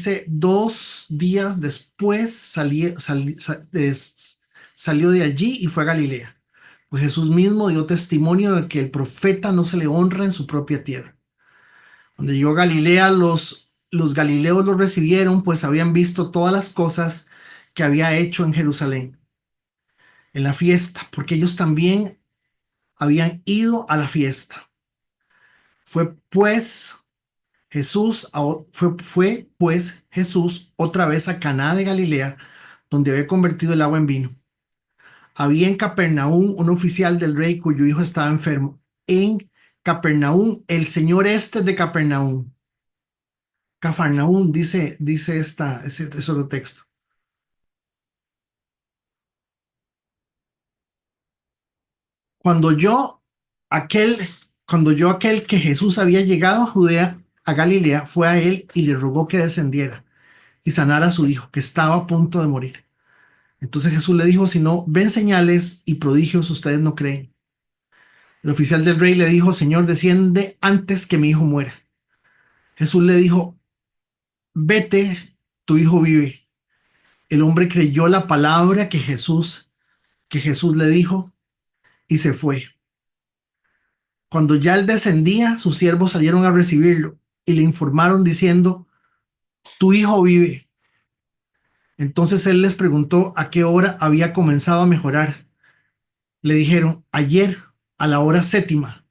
dice, 2 días después salió de allí y fue a Galilea. Pues Jesús mismo dio testimonio de que el profeta no se le honra en su propia tierra. Cuando llegó a Galilea, los galileos lo recibieron, pues habían visto todas las cosas que había hecho en Jerusalén, en la fiesta, porque ellos también habían ido a la fiesta. Fue pues Jesús otra vez a Caná de Galilea, donde había convertido el agua en vino. Había en Capernaum un oficial del rey cuyo hijo estaba enfermo. En Capernaum, el señor de Capernaum. Cafarnaún, dice ese otro texto. Cuando yo, aquel, cuando yo aquel que Jesús había llegado a Judea, a Galilea, fue a él y le rogó que descendiera y sanara a su hijo, que estaba a punto de morir. Entonces Jesús le dijo, si no ven señales y prodigios, ustedes no creen. El oficial del rey le dijo, Señor, desciende antes que mi hijo muera. Jesús le dijo, vete, tu hijo vive. El hombre creyó la palabra que Jesús le dijo y se fue. Cuando ya él descendía, sus siervos salieron a recibirlo y le informaron diciendo, tu hijo vive. Entonces él les preguntó a qué hora había comenzado a mejorar. Le dijeron, ayer a la hora séptima,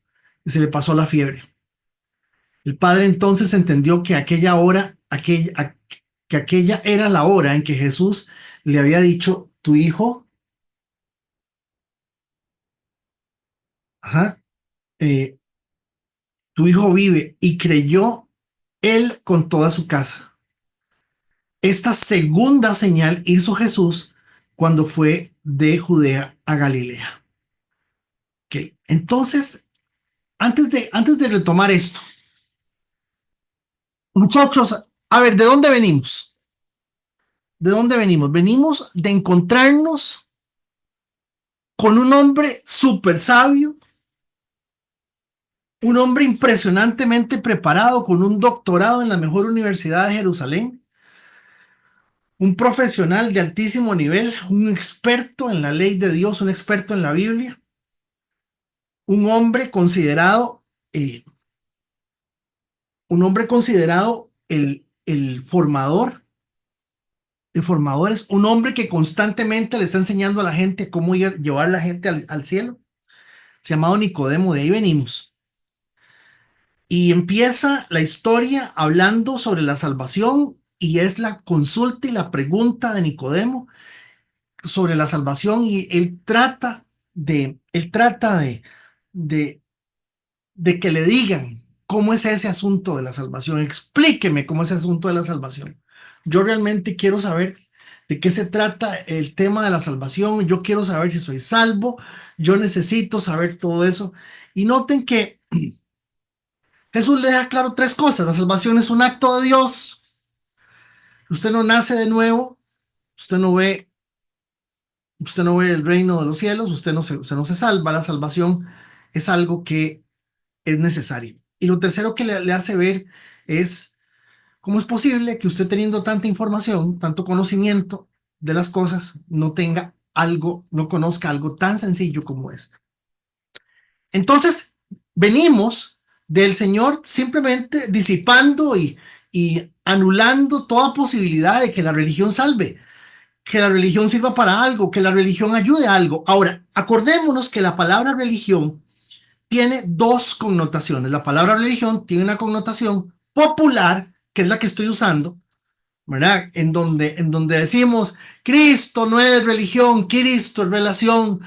y se le pasó la fiebre. El padre entonces entendió que aquella era la hora en que Jesús le había dicho, tu hijo, ajá, eh, tu hijo vive, y creyó él con toda su casa. Esta segunda señal hizo Jesús cuando fue de Judea a Galilea. Okay. Entonces, antes de retomar esto, muchachos, a ver, ¿de dónde venimos? ¿De dónde venimos? Venimos de encontrarnos con un hombre súper sabio, un hombre impresionantemente preparado, con un doctorado en la mejor universidad de Jerusalén, un profesional de altísimo nivel, un experto en la ley de Dios, un experto en la Biblia, un hombre considerado, eh, el formador de formadores, un hombre que constantemente le está enseñando a la gente cómo llevar a la gente al cielo, llamado Nicodemo. De ahí venimos. Y empieza la historia hablando sobre la salvación y es la consulta y la pregunta de Nicodemo sobre la salvación y de, de que le digan cómo es ese asunto de la salvación. Explíqueme cómo es ese asunto de la salvación. Yo realmente quiero saber de qué se trata el tema de la salvación. Yo quiero saber si soy salvo. Yo necesito saber todo eso. Y noten que Jesús le deja claro 3 cosas. La salvación es un acto de Dios. Usted no nace de nuevo. Usted no ve, usted no ve el reino de los cielos. Usted no se salva. La salvación es algo que es necesario. Y lo tercero que le hace ver es cómo es posible que usted, teniendo tanta información, tanto conocimiento de las cosas, no conozca algo tan sencillo como esto. Entonces, venimos del Señor simplemente disipando y anulando toda posibilidad de que la religión salve, que la religión sirva para algo, que la religión ayude a algo. Ahora, acordémonos que la palabra religión tiene 2 connotaciones. La palabra religión tiene una connotación popular, que es la que estoy usando, ¿verdad? En donde decimos, Cristo no es religión, Cristo es relación,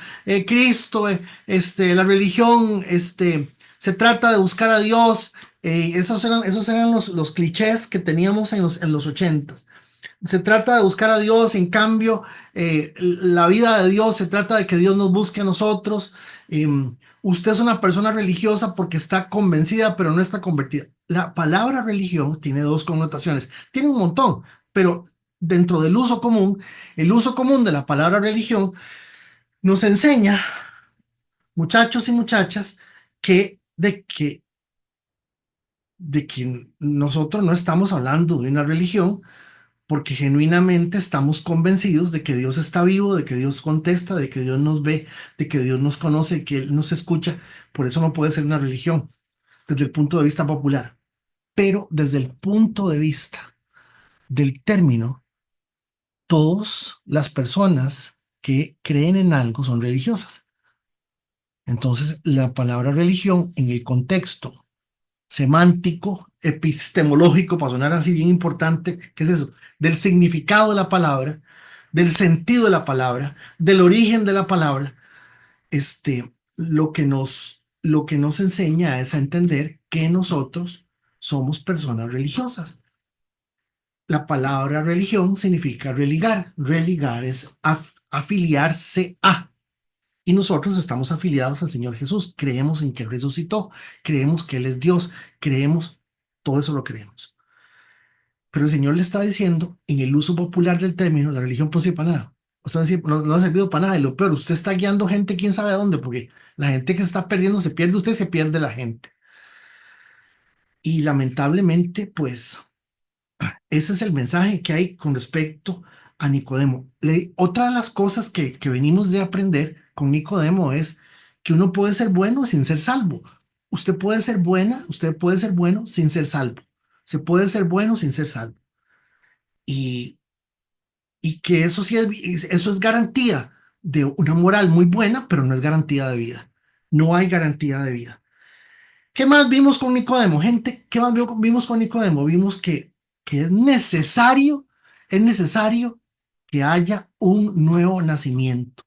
Cristo, la religión, se trata de buscar a Dios. Esos eran los clichés que teníamos en los 80s. Se trata de buscar a Dios, en cambio, la vida de Dios se trata de que Dios nos busque a nosotros. Usted es una persona religiosa porque está convencida, pero no está convertida. La palabra religión tiene 2 connotaciones, tiene un montón, pero dentro del uso común, el uso común de la palabra religión nos enseña, muchachos y muchachas, que de que nosotros no estamos hablando de una religión porque genuinamente estamos convencidos de que Dios está vivo, de que Dios contesta, de que Dios nos ve, de que Dios nos conoce, de que Él nos escucha. Por eso no puede ser una religión desde el punto de vista popular. Pero desde el punto de vista del término, todas las personas que creen en algo son religiosas. Entonces, la palabra religión en el contexto semántico, epistemológico, para sonar así bien importante, ¿qué es eso? Del significado de la palabra, del sentido de la palabra, del origen de la palabra, lo que nos enseña es a entender que nosotros somos personas religiosas. La palabra religión significa religar. Religar es afiliarse a. Y nosotros estamos afiliados al Señor Jesús. Creemos en que Él resucitó. Creemos que Él es Dios. Creemos, todo eso lo creemos. Pero el Señor le está diciendo, en el uso popular del término, la religión no sirve para nada. Usted no ha servido para nada. Y lo peor, usted está guiando gente quién sabe a dónde, porque la gente que se está perdiendo se pierde usted, se pierde la gente. Y lamentablemente, pues ese es el mensaje que hay con respecto a Nicodemo. Otra de las cosas que venimos de aprender con Nicodemo es que uno puede ser bueno sin ser salvo. Usted puede ser buena, usted puede ser bueno sin ser salvo. Se puede ser bueno sin ser salvo. Y, y que eso sí eso es garantía de una moral muy buena, pero no es garantía de vida. No hay garantía de vida. ¿Qué más vimos con Nicodemo? Gente, ¿qué más vimos con Nicodemo? Vimos que es necesario que haya un nuevo nacimiento.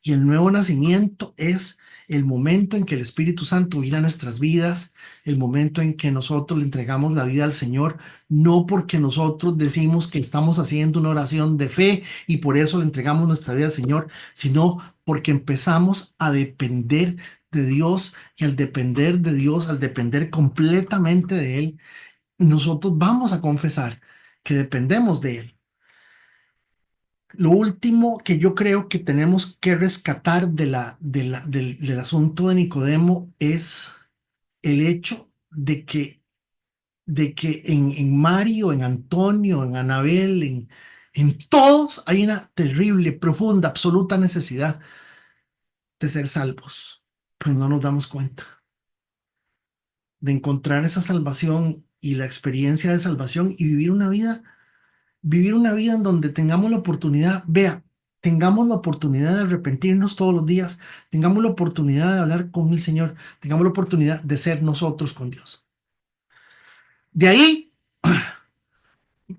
Y el nuevo nacimiento es el momento en que el Espíritu Santo viene a nuestras vidas, el momento en que nosotros le entregamos la vida al Señor, no porque nosotros decimos que estamos haciendo una oración de fe y por eso le entregamos nuestra vida al Señor, sino porque empezamos a depender de Dios y al depender de Dios, al depender completamente de Él, nosotros vamos a confesar que dependemos de Él. Lo último que yo creo que tenemos que rescatar del asunto de Nicodemo es el hecho de que en Mario, en Antonio, en Anabel, en todos hay una terrible, profunda, absoluta necesidad de ser salvos, pero no nos damos cuenta de encontrar esa salvación y la experiencia de salvación y vivir una vida en donde tengamos la oportunidad, vea, tengamos la oportunidad de arrepentirnos todos los días, tengamos la oportunidad de hablar con el Señor, tengamos la oportunidad de ser nosotros con Dios. De ahí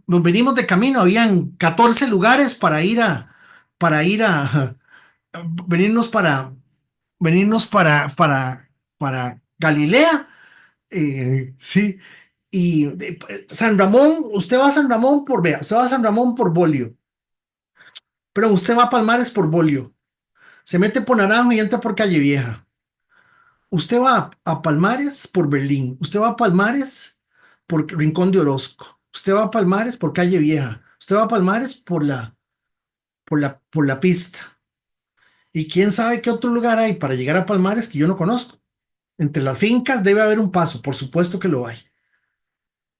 nos venimos de camino, habían 14 lugares para ir a venirnos para Galilea, sí. Y San Ramón, usted va a San Ramón por, vea, usted va a San Ramón por Bolio, pero usted va a Palmares por Bolio. Se mete por Naranjo y entra por Calle Vieja. Usted va a Palmares por Berlín. Usted va a Palmares por Rincón de Orozco. Usted va a Palmares por Calle Vieja. Usted va a Palmares por la pista. Y quién sabe qué otro lugar hay para llegar a Palmares que yo no conozco. Entre las fincas debe haber un paso, por supuesto que lo hay.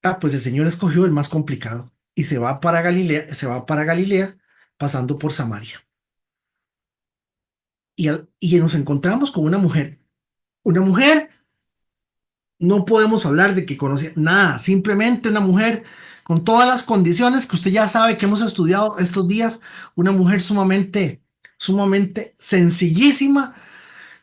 Ah, pues el Señor escogió el más complicado y se va para Galilea pasando por Samaria. Y nos encontramos con una mujer. No podemos hablar de que conocía nada, simplemente una mujer con todas las condiciones que usted ya sabe que hemos estudiado estos días, una mujer sumamente sencillísima,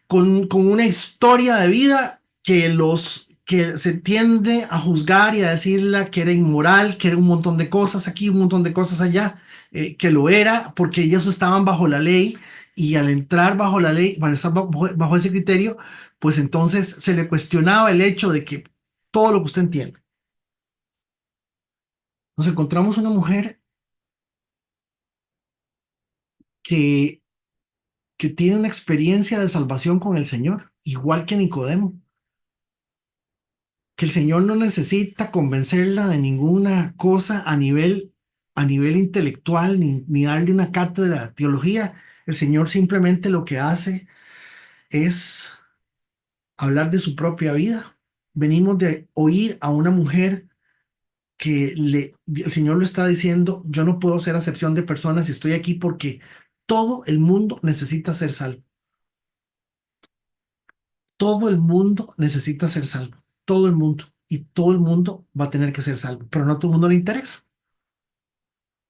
con una historia de vida que se tiende a juzgar y a decirle que era inmoral, que era un montón de cosas aquí, un montón de cosas allá, que lo era porque ellos estaban bajo la ley y al entrar bajo la ley, al estar bajo ese criterio, pues entonces se le cuestionaba el hecho de que todo lo que usted entiende. Nos encontramos una mujer que, que tiene una experiencia de salvación con el Señor, igual que Nicodemo, que el Señor no necesita convencerla de ninguna cosa a nivel intelectual, ni darle una cátedra de teología. El Señor simplemente lo que hace es hablar de su propia vida venimos de oír a una mujer que el Señor lo está diciendo, yo no puedo hacer acepción de personas y estoy aquí porque todo el mundo necesita ser salvo. Todo el mundo necesita ser salvo. Todo el mundo. Y todo el mundo va a tener que ser salvo. Pero no a todo el mundo le interesa.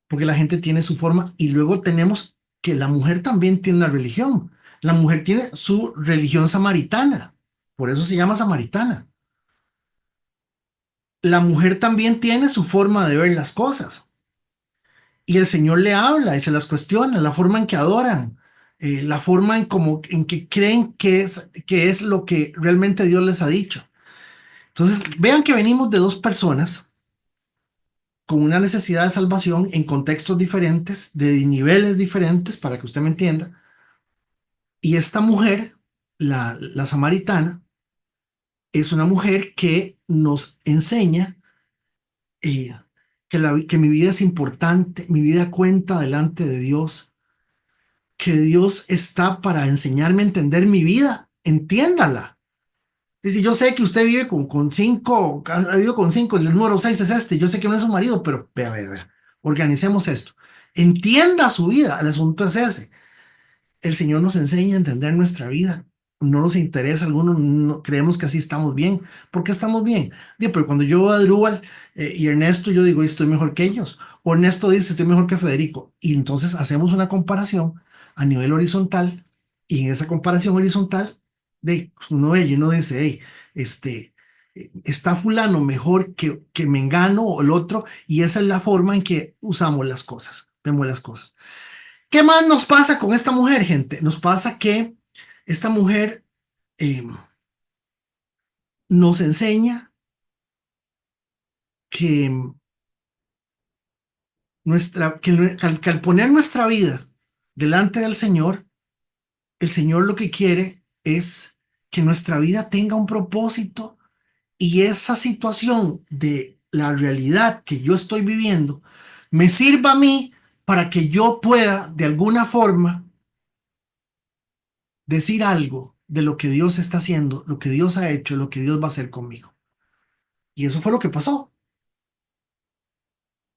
Porque la gente tiene su forma. Y luego tenemos que la mujer también tiene una religión. La mujer tiene su religión samaritana. Por eso se llama samaritana. La mujer también tiene su forma de ver las cosas. Y el Señor le habla y se las cuestiona, la forma en que adoran, la forma en, como, en que creen que es lo que realmente Dios les ha dicho. Entonces, vean que venimos de dos personas con una necesidad de salvación en contextos diferentes, de niveles diferentes, para que usted me entienda. Y esta mujer, la samaritana, es una mujer que nos enseña eh, que mi vida es importante, mi vida cuenta delante de Dios, que Dios está para enseñarme a entender mi vida. Entiéndala. Dice, yo sé que usted vive con cinco, ha vivido con cinco, el número seis es este, yo sé que no es su marido, pero vea, vea, vea, organicemos esto. Entienda su vida, el asunto es ese. El Señor nos enseña a entender nuestra vida. No nos interesa, algunos no, creemos que así estamos bien. ¿Por qué estamos bien? Digo, pero cuando yo veo a Drúbal y Ernesto, yo digo, estoy mejor que ellos. O Ernesto dice, estoy mejor que Federico. Y entonces hacemos una comparación a nivel horizontal. Y en esa comparación horizontal, uno ve y uno dice, hey, este, está fulano mejor que Mengano o el otro. Y esa es la forma en que usamos las cosas, vemos las cosas. ¿Qué más nos pasa con esta mujer, gente? Nos pasa que esta mujer eh, nos enseña que, que al poner nuestra vida delante del Señor, el Señor lo que quiere es que nuestra vida tenga un propósito y esa situación de la realidad que yo estoy viviendo me sirva a mí para que yo pueda de alguna forma decir algo de lo que Dios está haciendo, lo que Dios ha hecho, lo que Dios va a hacer conmigo. Y eso fue lo que pasó.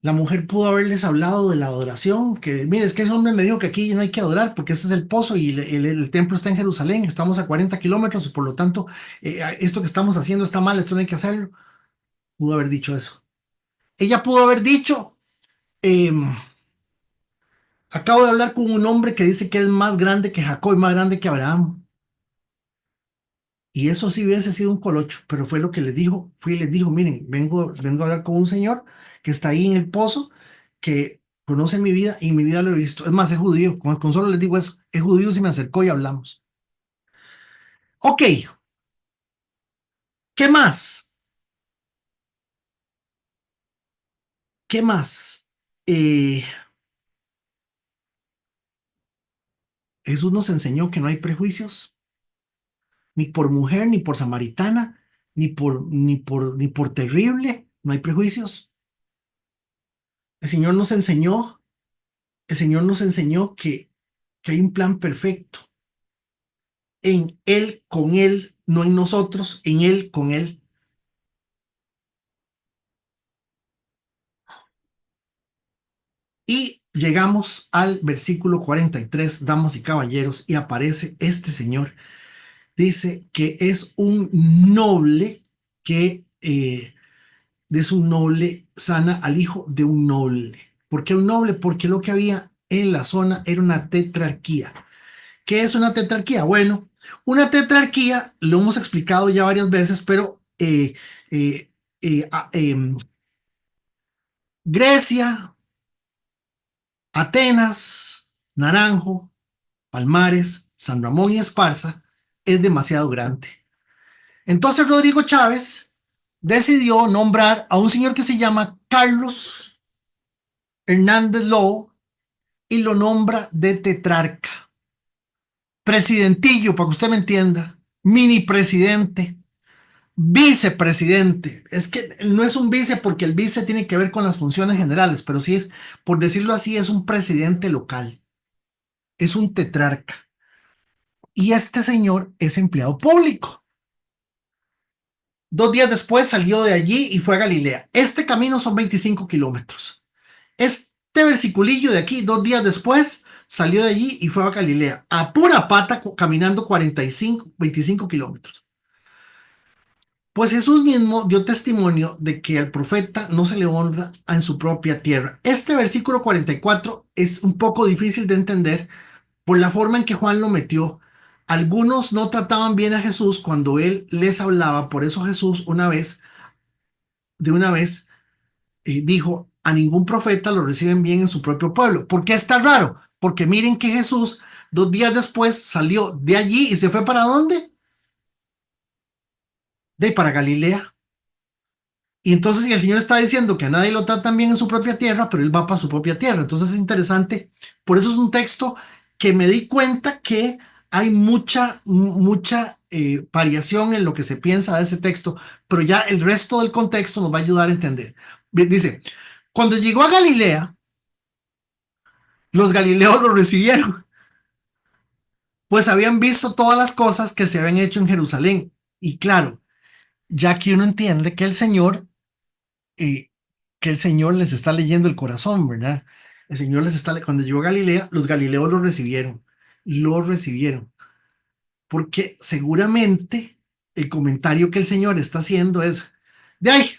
La mujer pudo haberles hablado de la adoración, que mire, es que ese hombre me dijo que aquí no hay que adorar porque este es el pozo y el templo está en Jerusalén, estamos a 40 kilómetros y por lo tanto esto que estamos haciendo está mal, esto no hay que hacerlo. Pudo haber dicho eso. Ella pudo haber dicho, em, acabo de hablar con un hombre que dice que es más grande que Jacob y más grande que Abraham. Y eso sí hubiese sido un colocho, pero fue lo que les dijo, fue y les dijo, miren, vengo a hablar con un señor que está ahí en el pozo, que conoce mi vida y mi vida lo he visto. Es más, es judío, con solo les digo eso, es judío, se me acercó y hablamos. Ok, ¿qué más? ¿Qué más? Eh, Jesús nos enseñó que no hay prejuicios, ni por mujer, ni por samaritana, ni por terrible, no hay prejuicios. El Señor nos enseñó, el Señor nos enseñó que hay un plan perfecto en Él, con Él, no en nosotros, en Él, con Él. Y llegamos al versículo 43, damas y caballeros, y aparece este señor. Dice que es un noble que es un noble, sana al hijo de un noble. ¿Por qué un noble? Porque lo que había en la zona era una tetrarquía. ¿Qué es una tetrarquía? Bueno, una tetrarquía, lo hemos explicado ya varias veces, pero eh, Grecia, Atenas, Naranjo, Palmares, San Ramón y Esparza es demasiado grande. Entonces Rodrigo Chávez decidió nombrar a un señor que se llama Carlos Hernández Lobo y lo nombra de tetrarca. Presidentillo, para que usted me entienda, mini presidente, vicepresidente. Es que no es un vice porque el vice tiene que ver con las funciones generales, pero sí es, por decirlo así, es un presidente local, es un tetrarca. Y este señor es empleado público. 2 días después salió de allí y fue a Galilea. Este camino son 25 kilómetros. Este versiculillo de aquí, 2 días después, salió de allí y fue a Galilea, a pura pata, caminando 45, 25 kilómetros. Pues Jesús mismo dio testimonio de que al profeta no se le honra en su propia tierra. Este versículo 44 es un poco difícil de entender por la forma en que Juan lo metió. Algunos no trataban bien a Jesús cuando él les hablaba, por eso Jesús de una vez, dijo, a ningún profeta lo reciben bien en su propio pueblo. ¿Por qué está raro? Porque miren que Jesús 2 días después salió de allí y se fue ¿para dónde? Para Galilea. Y entonces, si el Señor está diciendo que a nadie lo tratan bien en su propia tierra, pero él va para su propia tierra. Entonces es interesante. Por eso es un texto que me di cuenta que hay mucha variación en lo que se piensa de ese texto, pero ya el resto del contexto nos va a ayudar a entender. Dice, cuando llegó a Galilea, los galileos lo recibieron, pues habían visto todas las cosas que se habían hecho en Jerusalén. Y claro, ya que uno entiende eh, que el Señor les está leyendo el corazón, ¿verdad? El Señor les está, cuando llegó a Galilea, los galileos lo recibieron, porque seguramente el comentario que el Señor está haciendo es, de ahí,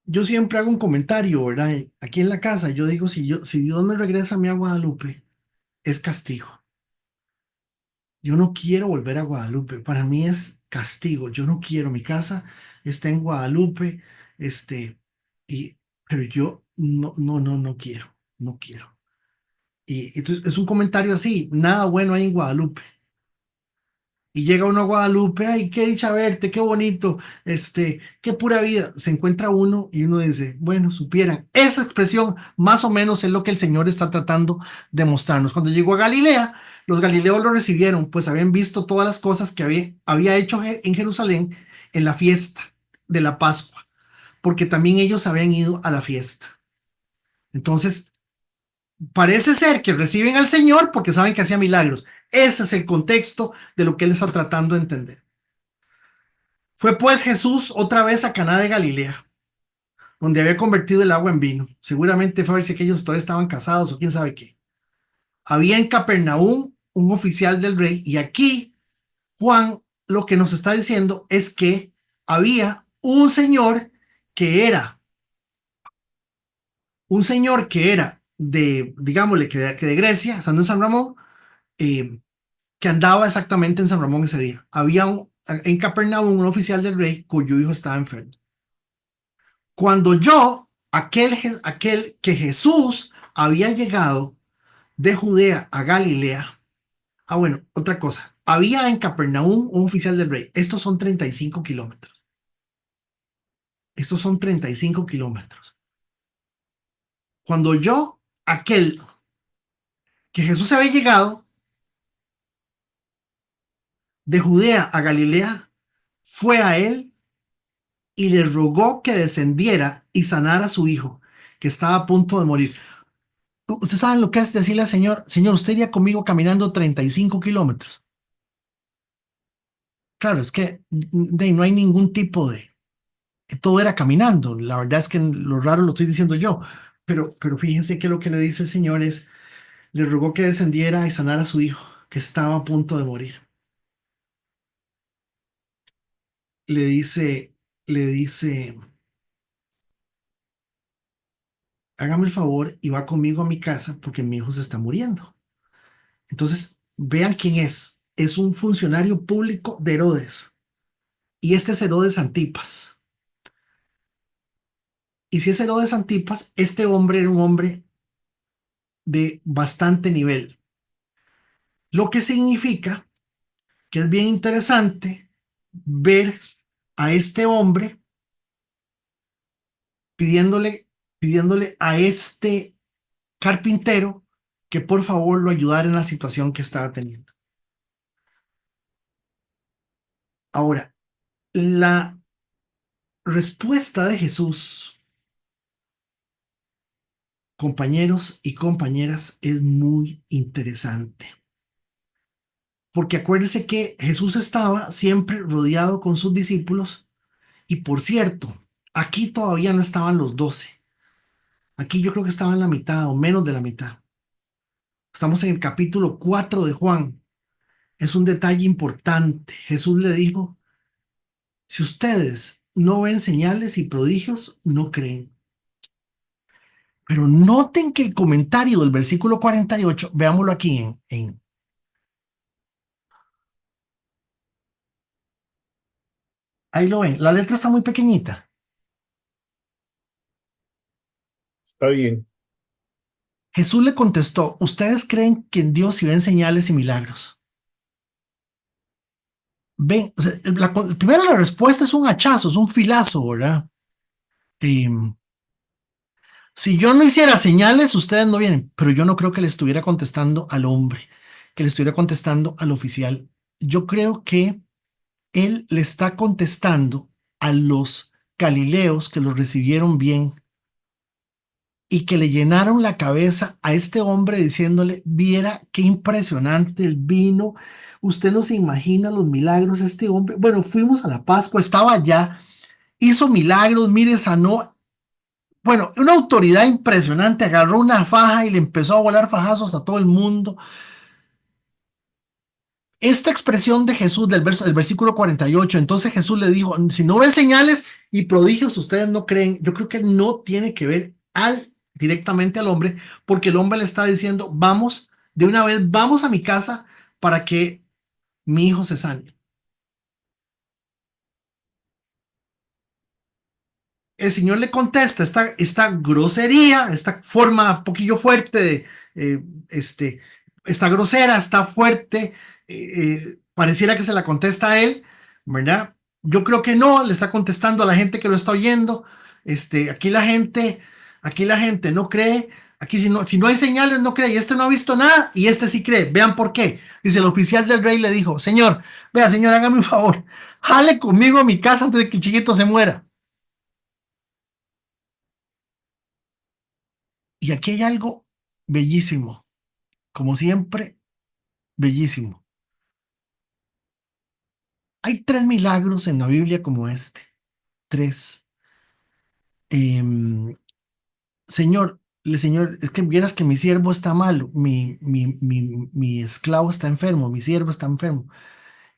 yo siempre hago un comentario, ¿verdad? Aquí en la casa, yo digo, si Dios me regresa a mí a Guadalupe, es castigo. Yo no quiero volver a Guadalupe, para mí es castigo, yo no quiero, mi casa está en Guadalupe, este, y, pero yo no quiero, no quiero. Y entonces es un comentario así, nada bueno hay en Guadalupe. Y llega uno a Guadalupe, ay, qué dicha verte, qué bonito, qué pura vida. Se encuentra uno y uno dice, bueno, supieran. Esa expresión más o menos es lo que el Señor está tratando de mostrarnos. Cuando llegó a Galilea, los galileos lo recibieron, pues habían visto todas las cosas que había hecho en Jerusalén en la fiesta de la Pascua, porque también ellos habían ido a la fiesta. Entonces, parece ser que reciben al Señor porque saben que hacía milagros. Ese es el contexto de lo que él está tratando de entender. Fue pues Jesús otra vez a Caná de Galilea, donde había convertido el agua en vino. Seguramente fue a ver si aquellos todavía estaban casados o quién sabe qué. Había en Capernaum un oficial del rey y aquí Juan lo que nos está diciendo es que había que era un señor que era de, digámosle, que de Grecia, estando en San Ramón, eh, que andaba exactamente en San Ramón ese día. Había en Capernaum un oficial del rey cuyo hijo estaba enfermo. Cuando aquel que Jesús había llegado de Judea a Galilea, bueno, otra cosa, había en Capernaum un oficial del rey. Estos son 35 kilómetros. Estos son 35 kilómetros. Cuando aquel que Jesús había llegado de Judea a Galilea, fue a él y le rogó que descendiera y sanara a su hijo, que estaba a punto de morir. ¿Ustedes saben lo que es decirle al Señor, Señor, usted iría conmigo caminando 35 kilómetros? Claro, es que no hay ningún tipo todo era caminando. La verdad es que lo raro lo estoy diciendo yo, pero fíjense que lo que le dice el Señor es, le rogó que descendiera y sanara a su hijo, que estaba a punto de morir. Le dice, le dice, hágame el favor y va conmigo a mi casa porque mi hijo se está muriendo. Entonces, vean quién es. Es un funcionario público de Herodes. Y este es Herodes Antipas. Y si es Herodes Antipas, este hombre era un hombre de bastante nivel. Lo que significa que es bien interesante ver a este hombre pidiéndole, pidiéndole a este carpintero que por favor lo ayudara en la situación que estaba teniendo. Ahora, la respuesta de Jesús, compañeros y compañeras, es muy interesante. porque acuérdese que Jesús estaba siempre rodeado con sus discípulos y por cierto, aquí todavía no estaban los 12. Aquí yo creo que estaban la mitad o menos de la mitad. Estamos en el capítulo 4 de Juan. Es un detalle importante. Jesús le dijo, si ustedes no ven señales y prodigios, no creen. Pero noten que el comentario del versículo 48, veámoslo aquí ahí lo ven, la letra está muy pequeñita. Está bien. Jesús le contestó, ¿ustedes creen que en Dios y ven señales y milagros? Ven, o sea, primero la respuesta es un hachazo, es un filazo, ¿verdad? Eh, si yo no hiciera señales, ustedes no vienen, pero yo no creo que le estuviera contestando al hombre, que le estuviera contestando al oficial. Yo creo que él le está contestando a los Galileos que lo recibieron bien y que le llenaron la cabeza a este hombre diciéndole, viera qué impresionante el vino, usted no se imagina los milagros, este hombre, bueno, fuimos a la Pascua, estaba allá, hizo milagros, mire, sanó, bueno, una autoridad impresionante, agarró una faja y le empezó a volar fajazos a todo el mundo. Esta expresión de Jesús del versículo 48, entonces Jesús le dijo, si no ven señales y prodigios, ustedes no creen. Yo creo que no tiene que ver directamente al hombre, porque el hombre le está diciendo, vamos, de una vez, vamos a mi casa para que mi hijo se sane. El Señor le contesta esta grosería, esta forma un poquillo fuerte, eh, este, esta grosera, está fuerte, pareciera que se la contesta a él, ¿verdad? Yo creo que no, le está contestando a la gente que lo está oyendo. Aquí aquí la gente no cree, aquí si no hay señales no cree, y este no ha visto nada, y este sí cree. Vean por qué. Dice, el oficial del rey le dijo, señor, vea, señor, hágame un favor, jale conmigo a mi casa antes de que el chiquito se muera. Y aquí hay algo bellísimo, como siempre, bellísimo. Hay tres milagros en la Biblia como este. Tres. Em, señor, es que vieras que mi siervo está malo, mi esclavo está enfermo, mi siervo está enfermo.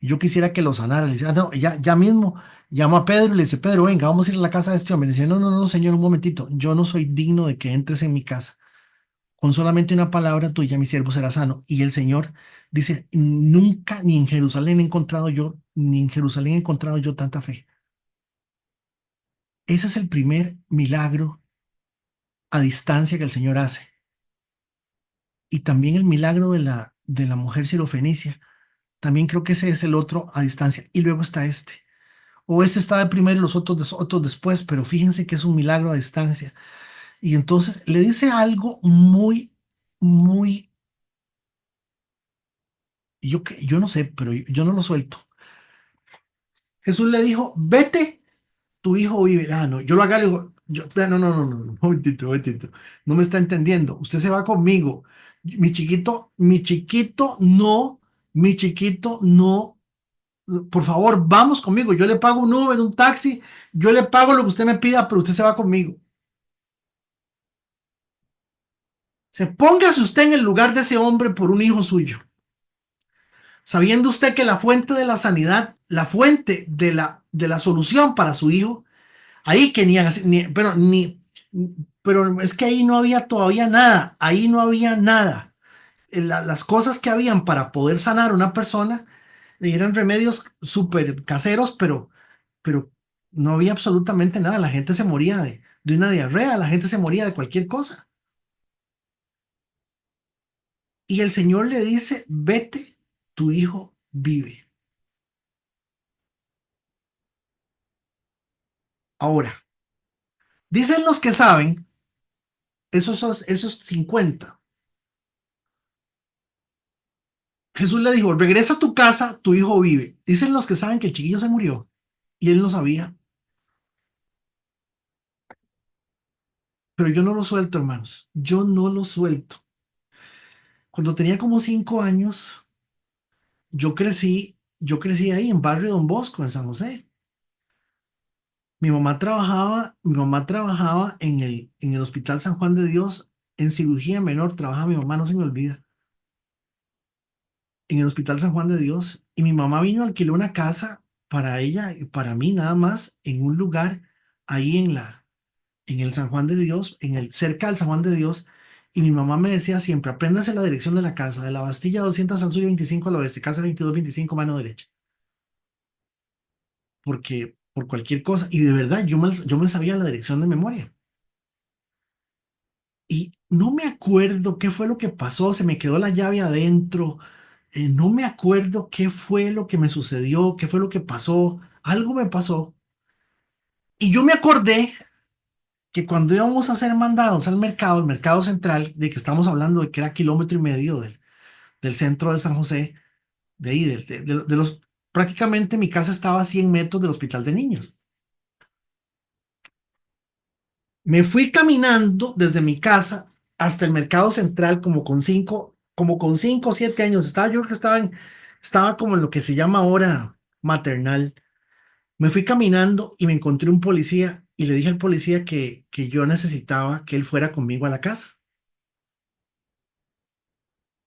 Y yo quisiera que lo sanara. Le dice, "Ah, no, ya mismo llama a Pedro y le dice, Pedro, venga, vamos a ir a la casa de este hombre. Le dice, no, no, no, señor, un momentito, yo no soy digno de que entres en mi casa. Con solamente una palabra tuya mi siervo será sano. Y el Señor dice, nunca ni en Jerusalén he encontrado yo, ni en Jerusalén he encontrado yo tanta fe. Ese es el primer milagro a distancia que el Señor hace. Y también el milagro de la mujer sirofenicia. También creo que ese es el otro a distancia. Y luego está este. O este está de primero y los otros después, pero fíjense que es un milagro a distancia. Y entonces le dice algo muy, muy, yo no sé, pero yo no lo suelto. Jesús le dijo, vete, tu hijo vive. Ah, no, yo lo haga, le digo, no, no, no, no, no, un momentito, un momentito. No me está entendiendo. Usted se va conmigo. Mi chiquito, no. Por favor, vamos conmigo. Yo le pago un Uber, un taxi. Yo le pago lo que usted me pida, pero usted se va conmigo. Se póngase usted en el lugar de ese hombre por un hijo suyo, sabiendo usted que la fuente de la sanidad, la fuente de la solución para su hijo, ahí que pero es que ahí no había todavía nada, ahí no había nada. Las cosas que habían para poder sanar a una persona eran remedios súper caseros, pero no había absolutamente nada. La gente se moría de una diarrea, la gente se moría de cualquier cosa. Y el Señor le dice, vete, tu hijo vive. Ahora, dicen los que saben, esos 50. Jesús le dijo, regresa a tu casa, tu hijo vive. Dicen los que saben que el chiquillo se murió y él no sabía. Pero yo no lo suelto, hermanos. Yo no lo suelto. Cuando tenía como 5 años, yo crecí ahí en Barrio Don Bosco, en San José. Mi mamá trabajaba en el Hospital San Juan de Dios en cirugía menor, trabaja mi mamá, no se me olvida, en el Hospital San Juan de Dios. Y mi mamá vino a alquilar una casa para ella y para mí nada más en un lugar ahí en el San Juan de Dios, cerca del San Juan de Dios. Y mi mamá me decía siempre, apréndase la dirección de la casa, de la Bastilla 200 al sur y 25 al oeste, casa 2225 mano derecha, porque por cualquier cosa. Y de verdad, yo me sabía la dirección de memoria. Y no me acuerdo qué fue lo que pasó, se me quedó la llave adentro, no me acuerdo qué fue lo que me sucedió, qué fue lo que pasó, algo me pasó. Y yo me acordé que cuando íbamos a ser mandados al mercado, el mercado central, de que estamos hablando de que era kilómetro y medio del centro de San José, de ahí, prácticamente mi casa estaba a 100 metros del hospital de niños. Me fui caminando desde mi casa hasta el mercado central como con 5 o 7 años. Yo creo que estaba como en lo que se llama ahora maternal. Me fui caminando y me encontré un policía y le dije al policía que yo necesitaba que él fuera conmigo a la casa.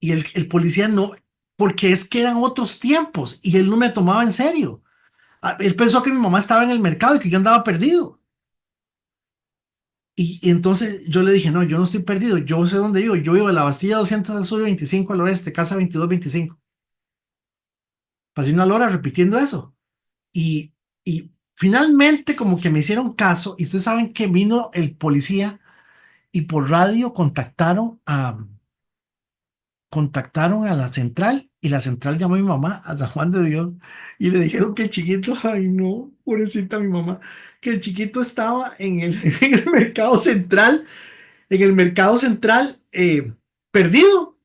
Y el policía no, porque es que eran otros tiempos y él no me tomaba en serio. Él pensó que mi mamá estaba en el mercado y que yo andaba perdido. Y entonces yo le dije, no, yo no estoy perdido, yo sé dónde vivo, yo vivo en la Bastilla 200 al sur y 25 al oeste, casa 2225. Pasé una hora repitiendo eso. Y, y finalmente como que me hicieron caso y ustedes saben que vino el policía y por radio contactaron a la central y la central llamó a mi mamá a San Juan de Dios y le dijeron que el chiquito, ay no, pobrecita mi mamá, que el chiquito estaba en el mercado central, perdido,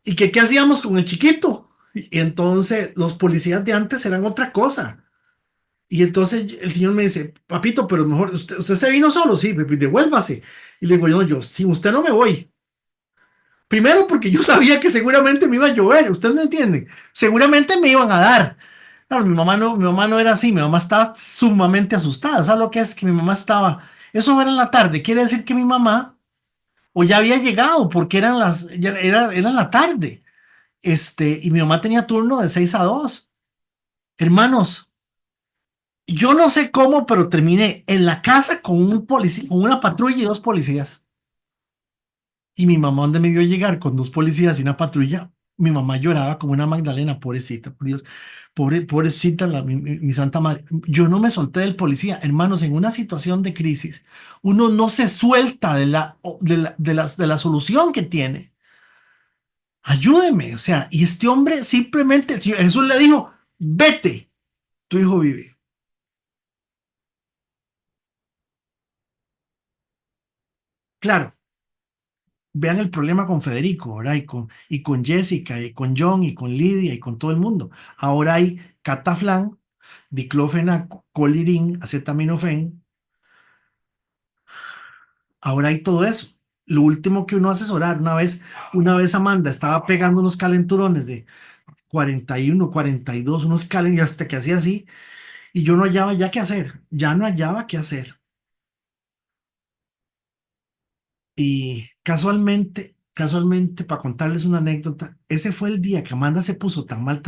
y que qué hacíamos con el chiquito. Y entonces los policías de antes eran otra cosa. Y entonces el señor me dice, papito, pero mejor, usted se vino solo, sí, devuélvase. Y le digo yo, sin usted no me voy. Primero porque yo sabía que seguramente me iba a llover, ¿usted me entiende? Seguramente me iban a dar. Claro, mi mamá no era así, mi mamá estaba sumamente asustada. ¿Sabes lo que es? Que mi mamá estaba, eso era en la tarde, quiere decir que mi mamá o ya había llegado porque era la tarde. Y mi mamá tenía turno de 6 a 2. Hermanos, yo no sé cómo, pero terminé en la casa con un policía, con una patrulla y dos policías. Y mi mamá, donde me vio llegar con dos policías y una patrulla, mi mamá lloraba como una Magdalena, pobrecita, por Dios, pobrecita, mi santa madre. Yo no me solté del policía, hermanos, en una situación de crisis, uno no se suelta de la solución que tiene. Ayúdeme, o sea, y este hombre simplemente, el Señor Jesús le dijo, vete, tu hijo vive. Claro, vean el problema con Federico, ¿verdad? Y con Jessica, y con John, y con Lidia, y con todo el mundo. Ahora hay cataflán, diclofenaco, colirín, acetaminofén. Ahora hay todo eso. Lo último que uno hace es orar. Una vez Amanda estaba pegando unos calenturones de 41, 42, unos y hasta que hacía así, y yo no hallaba ya qué hacer. Ya no hallaba qué hacer. Y casualmente, para contarles una anécdota, ese fue el día que Amanda se puso tan mal,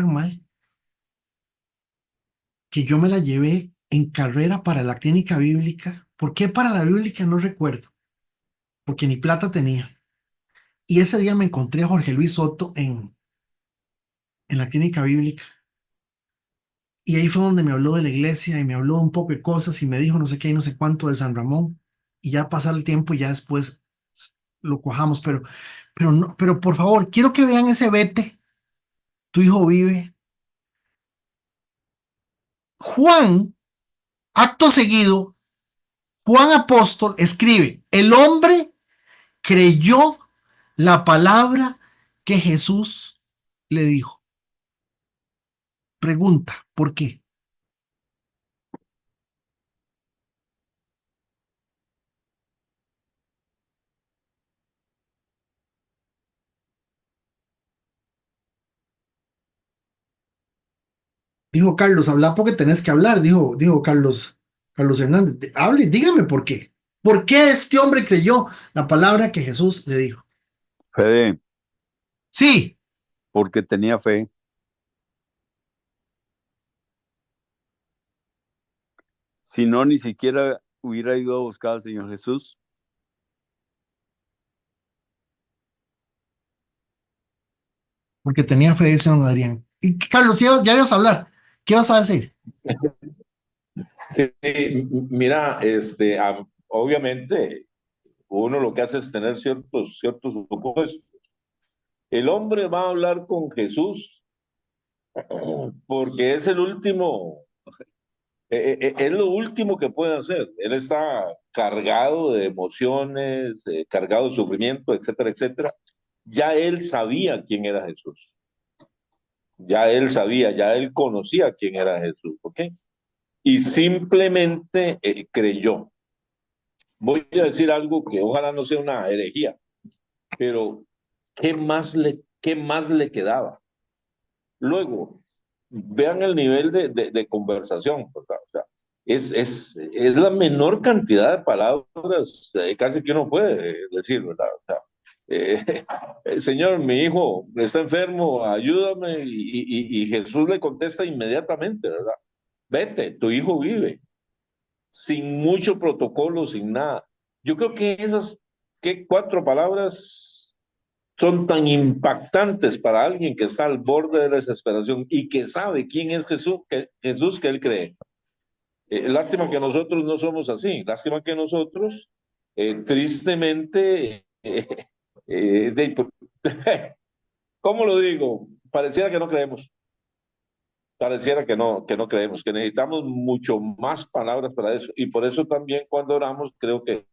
que yo me la llevé en carrera para la clínica bíblica. ¿Por qué para la bíblica? No recuerdo, porque ni plata tenía. Y ese día me encontré a Jorge Luis Soto en la clínica bíblica. Y ahí fue donde me habló de la iglesia y me habló un poco de cosas y me dijo no sé qué y no sé cuánto de San Ramón. Y ya pasar el tiempo y ya después lo cuajamos. Pero, no, pero por favor, quiero que vean ese vete. Tu hijo vive. Juan, acto seguido, Juan Apóstol escribe, el hombre creyó la palabra que Jesús le dijo. Pregunta, ¿por qué? Dijo Carlos, habla porque tenés que hablar, dijo Carlos Hernández. Hable, dígame por qué. ¿Por qué este hombre creyó la palabra que Jesús le dijo? Fede, Sí, porque tenía fe. Si no, ni siquiera hubiera ido a buscar al Señor Jesús. porque tenía fe, dice don Adrián. Y Carlos, ya ibas a hablar. ¿Qué vas a decir? Sí, mira, obviamente uno lo que hace es tener ciertos supuestos. El hombre va a hablar con Jesús porque es el último, es lo último que puede hacer. Él está cargado de emociones, cargado de sufrimiento, etcétera, etcétera. Ya él sabía quién era Jesús. Ya él sabía, ya él conocía quién era Jesús, ¿ok? Y simplemente creyó. Voy a decir algo que ojalá no sea una herejía, pero qué más le quedaba? Luego, vean el nivel de conversación, ¿verdad? O sea, es la menor cantidad de palabras casi que uno puede decir, ¿verdad? O sea, Señor, mi hijo está enfermo, ayúdame, y Jesús le contesta inmediatamente, ¿verdad? Vete, tu hijo vive, sin mucho protocolo, sin nada. Yo creo que esas cuatro palabras son tan impactantes para alguien que está al borde de la desesperación y que sabe quién es Jesús que él cree. Lástima que nosotros no somos así, lástima que nosotros, tristemente, ¿cómo lo digo? Pareciera que no creemos, pareciera que no creemos, que necesitamos mucho más palabras para eso. Y por eso también cuando oramos, creo que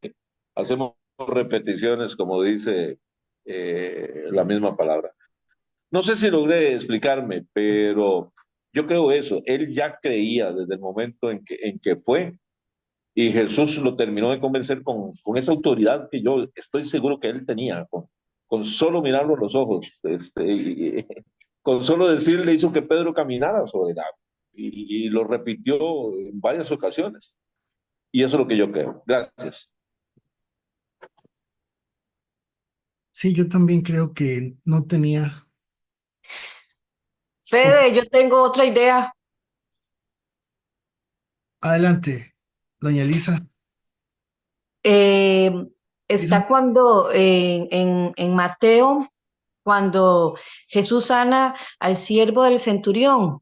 hacemos repeticiones, como dice la misma palabra. No sé si logré explicarme, pero yo creo eso. Él ya creía desde el momento en que fue y Jesús lo terminó de convencer con esa autoridad que yo estoy seguro que él tenía, con solo mirarlo a los ojos, con solo decirle hizo que Pedro caminara sobre el agua y lo repitió en varias ocasiones. Y eso es lo que yo creo. Gracias. Sí, yo también creo que no tenía. Fede, yo tengo otra idea. Adelante, doña Elisa. Eh, Elisa, Está cuando en Mateo, cuando Jesús sana al siervo del centurión.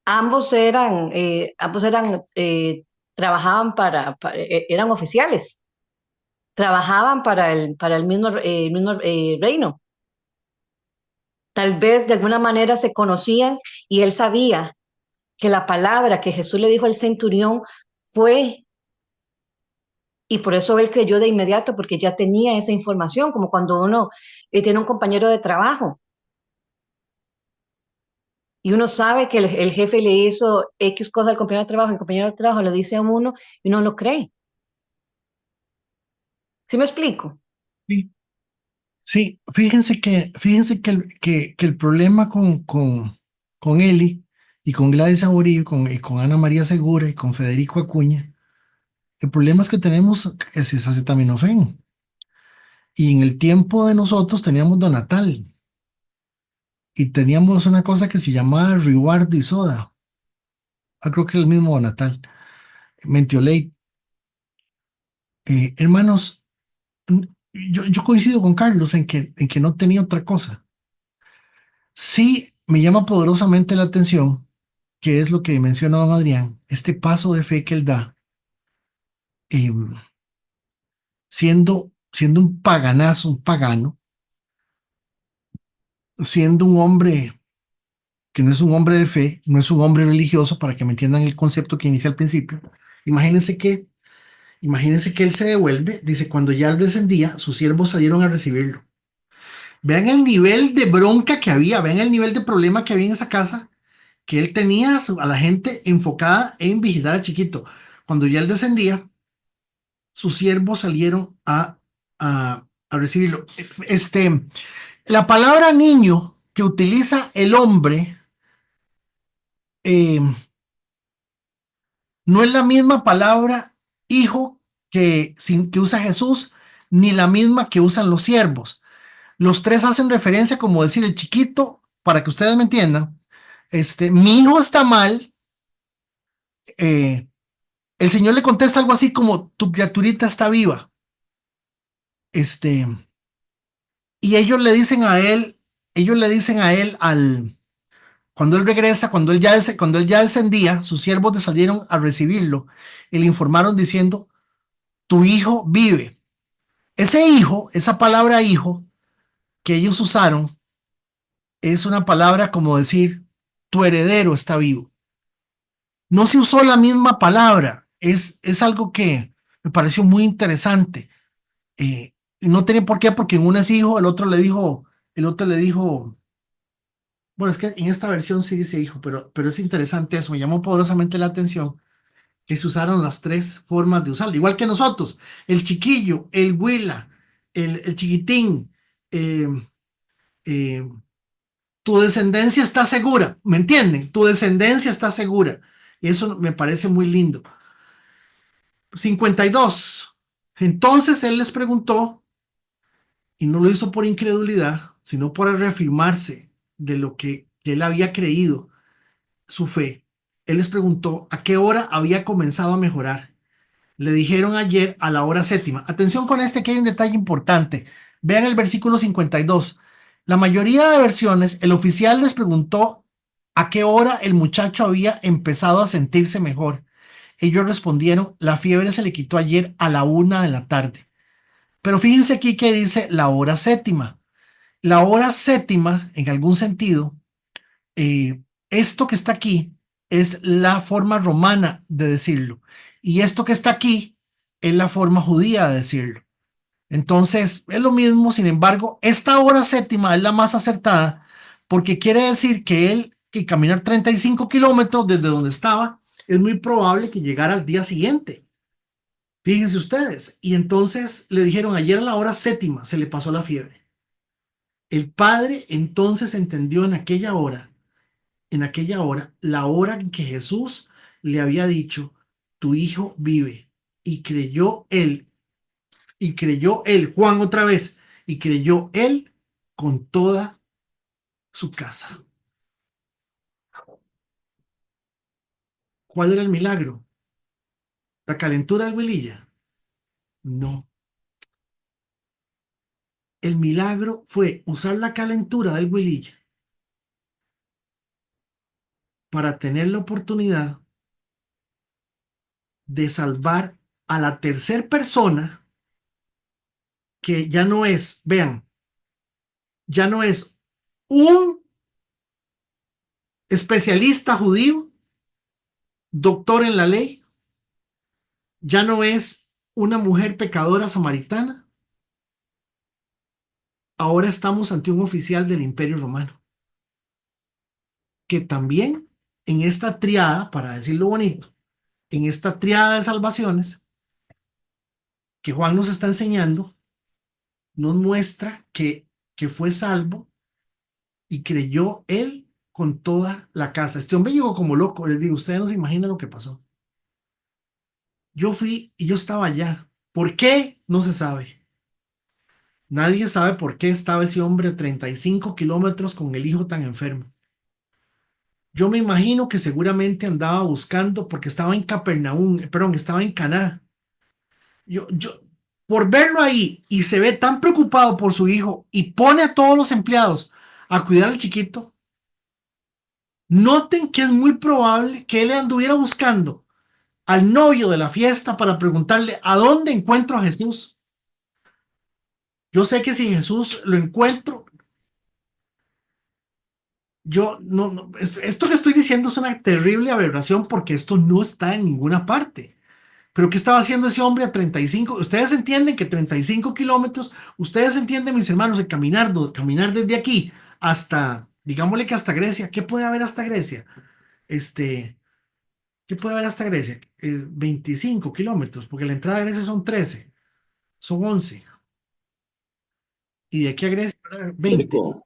Ambos trabajaban eran oficiales, trabajaban para el mismo reino. Tal vez de alguna manera se conocían y él sabía que la palabra que Jesús le dijo al centurión fue, y por eso él creyó de inmediato, porque ya tenía esa información, como cuando uno tiene un compañero de trabajo y uno sabe que el jefe le hizo X cosa al compañero de trabajo, el compañero de trabajo le dice a uno y uno lo cree. ¿Sí me explico? sí, sí, fíjense que el problema con Eli y con Gladys Amorillo y con Ana María Segura y con Federico Acuña, el problema es que tenemos ese acetaminofén. Y en el tiempo de nosotros teníamos Donatal y teníamos una cosa que se llamaba Riwardo y Soda. Creo que el mismo Donatal, Mentiolate. Hermanos, yo coincido con Carlos en que no tenía otra cosa. Sí, me llama poderosamente la atención, que es lo que menciona don Adrián, este paso de fe que él da, eh, siendo un paganazo, un pagano, siendo un hombre que no es un hombre de fe, no es un hombre religioso, para que me entiendan el concepto que inicia al principio. Imagínense que, imagínense que él se devuelve, dice, cuando ya él descendía, sus siervos salieron a recibirlo. Vean el nivel de bronca que había, vean el nivel de problema que había en esa casa, que él tenía a la gente enfocada en vigilar a Chiquito. Cuando ya él descendía, sus siervos salieron a recibirlo. La palabra niño que utiliza el hombre eh, no es la misma palabra hijo que usa Jesús, ni la misma que usan los siervos. Los tres hacen referencia, como decir el chiquito, para que ustedes me entiendan. Mi hijo está mal. El Señor le contesta algo así como tu criaturita está viva. Este, y ellos le dicen a él cuando él regresa, cuando él ya descendía, sus siervos salieron a recibirlo y le informaron diciendo, tu hijo vive. Ese hijo, esa palabra hijo que ellos usaron, es una palabra como decir, tu heredero está vivo. No se usó la misma palabra, es algo que me pareció muy interesante. Y no tiene por qué, porque en una es hijo, el otro le dijo, bueno, es que en esta versión sí dice hijo, pero es interesante eso, me llamó poderosamente la atención que se usaron las tres formas de usarlo, igual que nosotros, el chiquillo, el huila, el chiquitín, eh, eh, tu descendencia está segura, ¿me entienden? Tu descendencia está segura. Y eso me parece muy lindo. 52. Entonces él les preguntó, y no lo hizo por incredulidad, sino por reafirmarse de lo que él había creído, su fe. Él les preguntó a qué hora había comenzado a mejorar. Le dijeron ayer a la hora séptima. Atención con que hay un detalle importante. Vean el versículo 52. La mayoría de versiones, el oficial les preguntó a qué hora el muchacho había empezado a sentirse mejor. Ellos respondieron, la fiebre se le quitó ayer a la 1 de la tarde. Pero fíjense aquí que dice la hora séptima. La hora séptima, en algún sentido, esto que está aquí es la forma romana de decirlo. Y esto que está aquí es la forma judía de decirlo. Entonces, es lo mismo, sin embargo, esta hora séptima es la más acertada porque quiere decir que caminar 35 kilómetros desde donde estaba es muy probable que llegara al día siguiente. Fíjense ustedes. Y entonces le dijeron, ayer a la hora séptima se le pasó la fiebre. El padre entonces entendió en aquella hora, la hora en que Jesús le había dicho, tu hijo vive. Y creyó él, Juan otra vez, y creyó él con toda su casa. ¿Cuál era el milagro? ¿La calentura del huililla? No. El milagro fue usar la calentura del huililla para tener la oportunidad de salvar a la tercera persona que ya no es, vean, ya no es un especialista judío, doctor en la ley, ya no es una mujer pecadora samaritana, ahora estamos ante un oficial del Imperio Romano, que también en esta triada, para decirlo bonito, en esta triada de salvaciones que Juan nos está enseñando, nos muestra que fue salvo y creyó él con toda la casa. Este hombre llegó como loco, les digo, ustedes no se imaginan lo que pasó. Yo fui y yo estaba allá. ¿Por qué? No se sabe. Nadie sabe por qué estaba ese hombre a 35 kilómetros con el hijo tan enfermo. Yo me imagino que seguramente andaba buscando porque estaba en Capernaum, perdón, estaba en Caná. Por verlo ahí y se ve tan preocupado por su hijo y pone a todos los empleados a cuidar al chiquito, noten que es muy probable que él anduviera buscando al novio de la fiesta para preguntarle a dónde encuentro a Jesús. Yo sé que si Jesús lo encuentro, yo no, esto que estoy diciendo es una terrible aberración porque esto no está en ninguna parte. Pero ¿qué estaba haciendo ese hombre a 35? Ustedes entienden que 35 kilómetros, ustedes entienden, mis hermanos, de caminar desde aquí hasta, digámosle que hasta Grecia. ¿Qué puede haber hasta Grecia? ¿Qué puede haber hasta Grecia? 25 kilómetros, porque la entrada a Grecia son 13, son 11. Y de aquí a Grecia, 20. Jericó.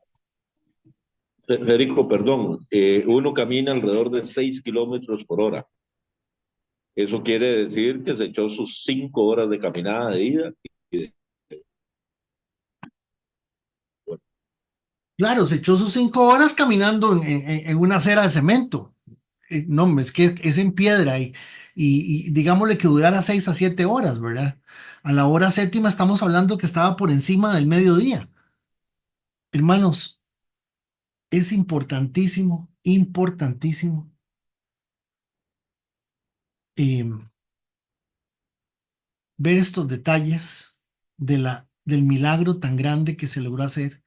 Federico, perdón, uno camina alrededor de 6 kilómetros por hora. Eso quiere decir que se echó sus 5 horas de caminada de ida. Claro, se echó sus 5 horas caminando en una acera de cemento. No, es que es en piedra y digámosle que durara 6 a 7 horas, ¿verdad? A la hora séptima estamos hablando que estaba por encima del mediodía. Hermanos, es importantísimo, importantísimo eh, ver estos detalles del milagro tan grande que se logró hacer.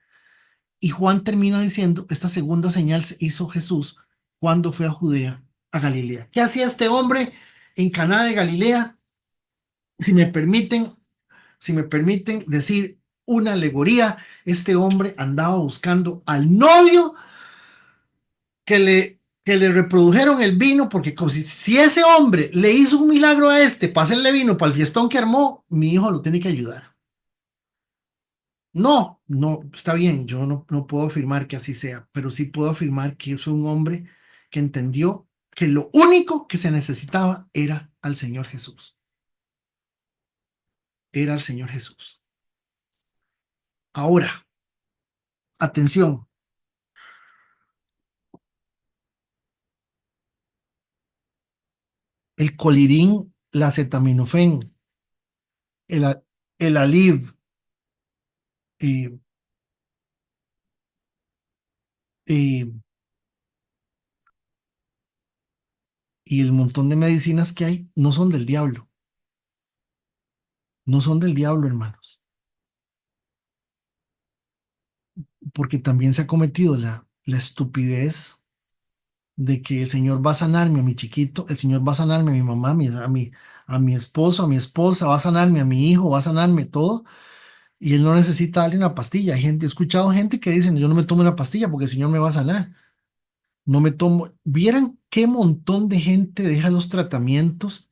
Y Juan termina diciendo, esta segunda señal se hizo Jesús cuando fue a Judea, a Galilea. ¿Qué hacía este hombre en Caná de Galilea? Si me permiten, si me permiten decir una alegoría, este hombre andaba buscando al novio que le reprodujeron el vino, porque como si ese hombre le hizo un milagro a este para hacerle vino para el fiestón que armó, mi hijo lo tiene que ayudar. No, no, está bien, yo no puedo afirmar que así sea, pero sí puedo afirmar que es un hombre que entendió que lo único que se necesitaba era al Señor Jesús. Era al Señor Jesús. Ahora, atención, el colirín, la acetaminofén, el Aleve, eh, eh, y el montón de medicinas que hay no son del diablo. No son del diablo, hermanos. Porque también se ha cometido la estupidez de que el Señor va a sanarme a mi chiquito, el Señor va a sanarme a mi mamá, a mi esposo, a mi esposa, va a sanarme a mi hijo, va a sanarme todo, y él no necesita darle una pastilla. He escuchado gente que dice, yo no me tomo una pastilla porque el Señor me va a sanar. No me tomo. ¿Vieran qué montón de gente deja los tratamientos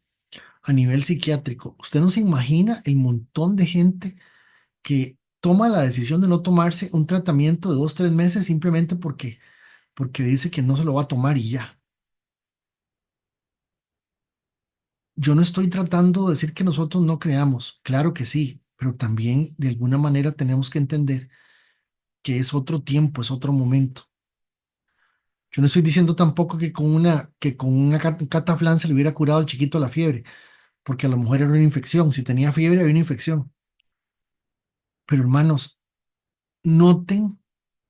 a nivel psiquiátrico? Usted no se imagina el montón de gente que toma la decisión de no tomarse un tratamiento de 2, 3 meses simplemente porque dice que no se lo va a tomar y ya. Yo no estoy tratando de decir que nosotros no creamos, claro que sí, pero también de alguna manera tenemos que entender que es otro tiempo, es otro momento. Yo no estoy diciendo tampoco que con un cataflán se le hubiera curado al chiquito la fiebre, porque a lo mejor era una infección. Si tenía fiebre, había una infección. Pero hermanos, noten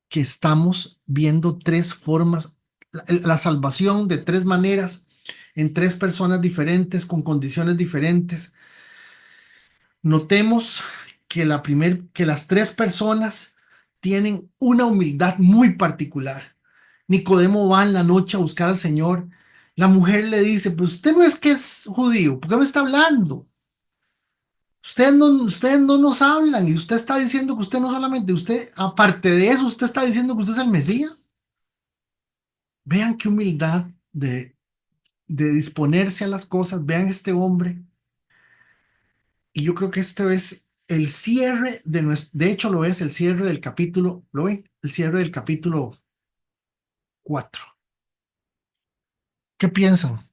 que estamos viendo tres formas, la salvación de tres maneras, en tres personas diferentes, con condiciones diferentes. Notemos que las tres personas tienen una humildad muy particular. Nicodemo va en la noche a buscar al Señor. La mujer le dice, pues usted no es que es judío, ¿por qué me está hablando? Ustedes no nos hablan y usted está diciendo que usted no solamente, usted, aparte de eso, usted está diciendo que usted es el Mesías. Vean qué humildad de disponerse a las cosas. Vean este hombre. Y yo creo que este es el cierre de hecho lo es el cierre del capítulo, ¿lo ven? El cierre del capítulo 4. ¿Qué piensan?